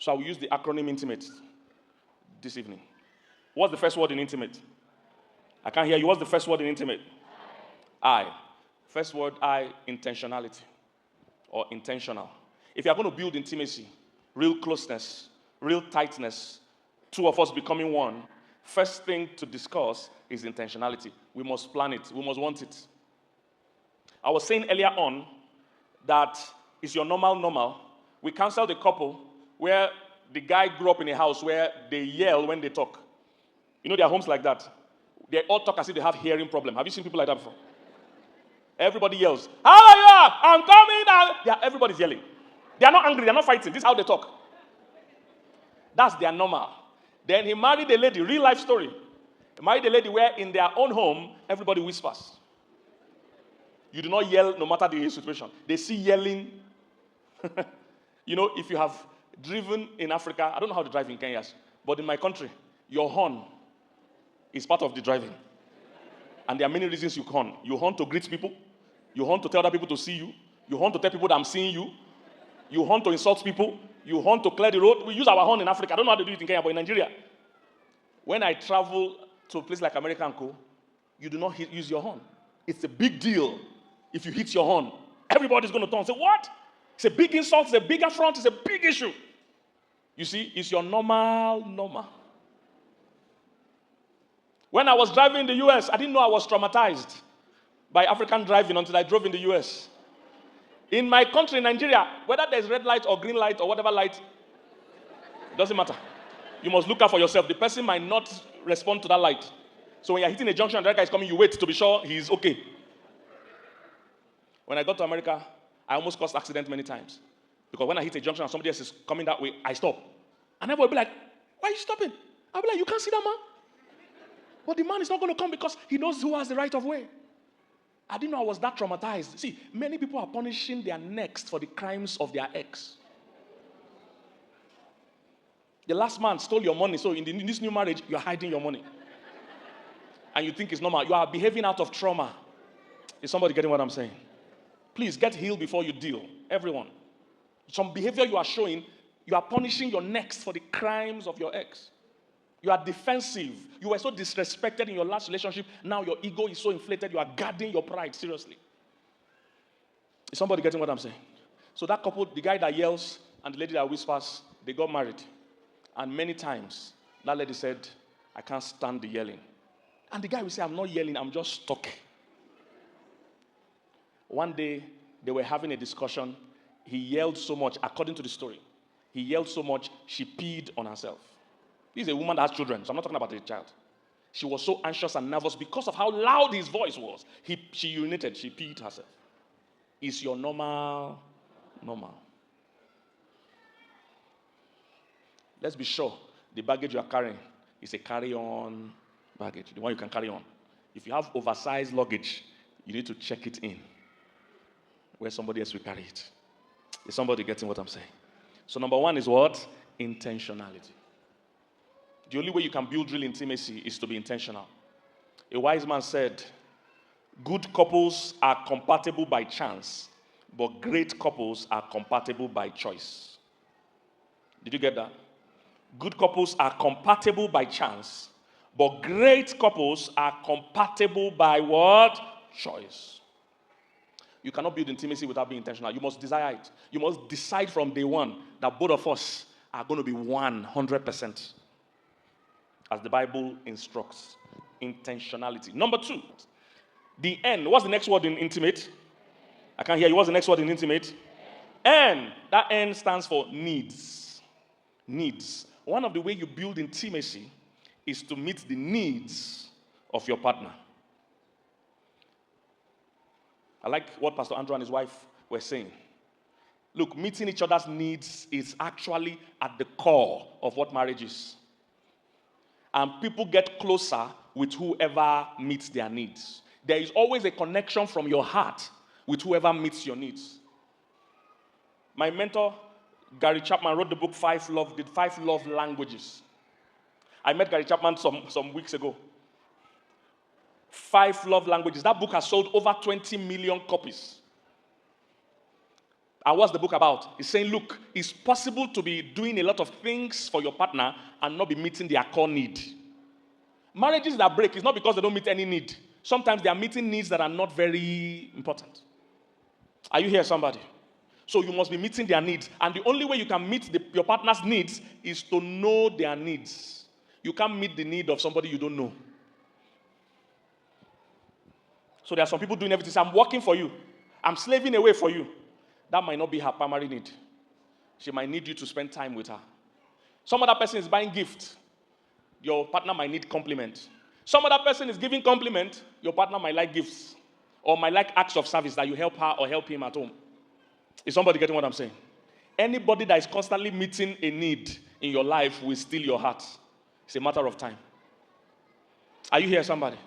So I will use the acronym INTIMATE this evening. What's the first word in INTIMATE? I can't hear you. What's the first word in INTIMATE? I. First word, I, intentionality or intentional. If you're going to build intimacy, real closeness, real tightness, two of us becoming one, first thing to discuss is intentionality. We must plan it. We must want it. I was saying earlier on that it's your normal. We counseled a couple where the guy grew up in a house where they yell when they talk. You know, there are homes like that. They all talk as if they have hearing problem. Have you seen people like that before? Everybody yells, how are you? I'm coming out. Everybody's yelling. They are not angry. They are not fighting. This is how they talk. That's their normal. Then he married a lady, real life story. He married a lady where in their own home, everybody whispers. You do not yell no matter the situation. They see yelling. You know, if you have driven in Africa, I don't know how to drive in Kenya, but in my country, your horn is part of the driving. And there are many reasons you horn. You horn to greet people. You horn to tell other people to see you. You horn to tell people that I'm seeing you. You horn to insult people. You horn to clear the road. We use our horn in Africa. I don't know how to do it in Kenya, but in Nigeria, when I travel to a place like America and Co., you do not use your horn. It's a big deal if you hit your horn. Everybody's going to turn and say, what? It's a big insult. It's a big affront. It's a big issue. You see, it's your normal. When I was driving in the U.S., I didn't know I was traumatized by African driving until I drove in the U.S. In my country, Nigeria, whether there's red light or green light or whatever light, it doesn't matter. You must look out for yourself. The person might not respond to that light. So when you're hitting a junction and the other guy is coming, you wait to be sure he's okay. When I got to America, I almost caused accident many times. Because when I hit a junction and somebody else is coming that way, I stop. And everybody will be like, why are you stopping? I'll be like, you can't see that man. But the man is not going to come because he knows who has the right of way. I didn't know I was that traumatized. See, many people are punishing their next for the crimes of their ex. The last man stole your money, so in this new marriage, you're hiding your money. And you think it's normal. You are behaving out of trauma. Is somebody getting what I'm saying? Please get healed before you deal. Everyone. Some behavior you are showing, you are punishing your next for the crimes of your ex. You are defensive. You were so disrespected in your last relationship. Now your ego is so inflated, you are guarding your pride. Seriously. Is somebody getting what I'm saying? So that couple, the guy that yells and the lady that whispers, they got married. And many times, that lady said, I can't stand the yelling. And the guy will say, I'm not yelling, I'm just stuck. One day, they were having a discussion. He yelled so much, according to the story. He yelled so much, she peed on herself. This is a woman that has children, so I'm not talking about a child. She was so anxious and nervous because of how loud his voice was. She urinated, she peed herself. Is your normal? Let's be sure the baggage you are carrying is a carry-on baggage, the one you can carry on. If you have oversized luggage, you need to check it in where somebody else will carry it. Is somebody getting what I'm saying? So number one is what? Intentionality. The only way you can build real intimacy is to be intentional. A wise man said, good couples are compatible by chance, but great couples are compatible by choice. Did you get that? Good couples are compatible by chance, but great couples are compatible by what? Choice. You cannot build intimacy without being intentional. You must desire it. You must decide from day one that both of us are going to be 100%. As the Bible instructs. Intentionality. Number two, the N. What's the next word in intimate? I can't hear you. What's the next word in intimate? N. That N stands for needs. Needs. One of the ways you build intimacy is to meet the needs of your partner. I like what Pastor Andrew and his wife were saying. Look, meeting each other's needs is actually at the core of what marriage is. And people get closer with whoever meets their needs. There is always a connection from your heart with whoever meets your needs. My mentor, Gary Chapman, wrote the book 5 Love Languages. I met Gary Chapman some weeks ago. 5 Love Languages. That book has sold over 20 million copies. And what's the book about? It's saying, look, it's possible to be doing a lot of things for your partner and not be meeting their core need. Marriages that break is not because they don't meet any need. Sometimes they are meeting needs that are not very important. Are you here, somebody? So you must be meeting their needs. And the only way you can meet your partner's needs is to know their needs. You can't meet the need of somebody you don't know. So there are some people doing everything. So I'm working for you. I'm slaving away for you. That might not be her primary need. She might need you to spend time with her. Some other person is buying gifts. Your partner might need compliment. Some other person is giving compliment. Your partner might like gifts. Or might like acts of service that you help her or help him at home. Is somebody getting what I'm saying? Anybody that is constantly meeting a need in your life will steal your heart. It's a matter of time. Are you here, somebody?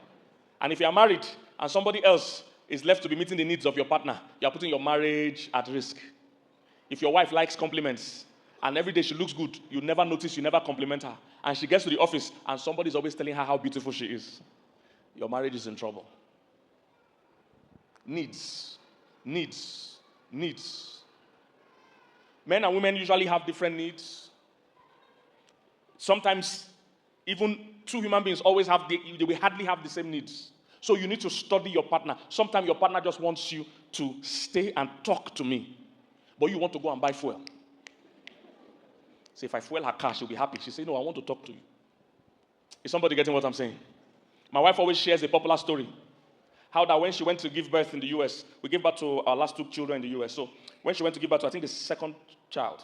And if you are married and somebody else is left to be meeting the needs of your partner, you are putting your marriage at risk. If your wife likes compliments and every day she looks good, you never notice, you never compliment her, and she gets to the office and somebody is always telling her how beautiful she is, your marriage is in trouble. Needs. Men and women usually have different needs. Sometimes even two human beings always have, they will hardly have the same needs. So you need to study your partner. Sometimes your partner just wants you to stay and talk to me, but you want to go and buy fuel. So if I fuel her car, she'll be happy. She say, no, I want to talk to you. Is somebody getting what I'm saying? My wife always shares a popular story. How that when she went to give birth in the U.S., we gave birth to our last two children in the U.S. So when she went to give birth to, I think, the second child,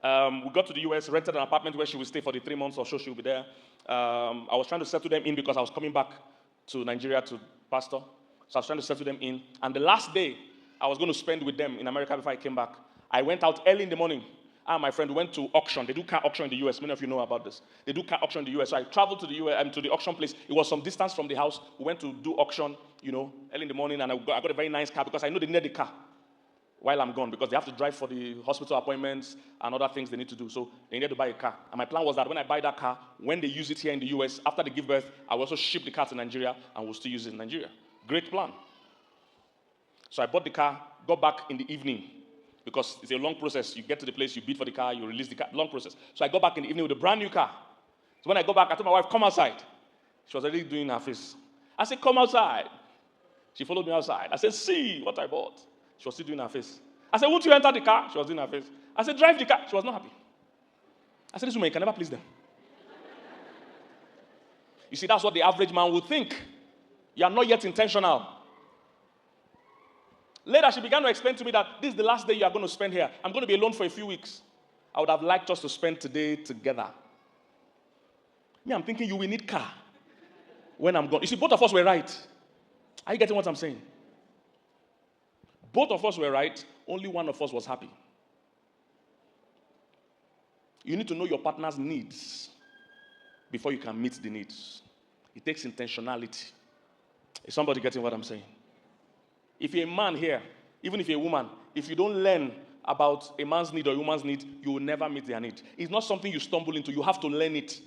we got to the U.S., rented an apartment where she would stay for the 3 months or so she would be there. I was trying to settle them in because I was coming back to Nigeria to pastor. So I was trying to settle them in. And the last day I was going to spend with them in America before I came back, I went out early in the morning. I and my friend went to auction. They do car auction in the U.S. Many of you know about this. They do car auction in the U.S. So I traveled to the U.S. To the auction place. It was some distance from the house. We went to do auction, early in the morning, and I got a very nice car because I know they needed the car while I'm gone because they have to drive for the hospital appointments and other things they need to do. So they needed to buy a car. And my plan was that when I buy that car, when they use it here in the U.S., after they give birth, I will also ship the car to Nigeria and we'll still use it in Nigeria. Great plan. So I bought the car, got back in the evening because it's a long process. You get to the place, you bid for the car, you release the car, long process. So I got back in the evening with a brand new car. So when I got back, I told my wife, come outside. She was already doing her face. I said, come outside. She followed me outside. I said, see what I bought. She was still doing her face. I said, won't you enter the car? She was doing her face. I said, drive the car. She was not happy. I said, this woman, you can never please them. You see, that's what the average man would think. You are not yet intentional. Later, she began to explain to me that this is the last day you are going to spend here. I'm going to be alone for a few weeks. I would have liked us to spend today together. Me, I'm thinking you will need car when I'm gone. You see, both of us were right. Are you getting what I'm saying? Both of us were right. Only one of us was happy. You need to know your partner's needs before you can meet the needs. It takes intentionality. Is somebody getting what I'm saying? If you're a man here, even if you're a woman, if you don't learn about a man's need or a woman's need, you will never meet their need. It's not something you stumble into. You have to learn it.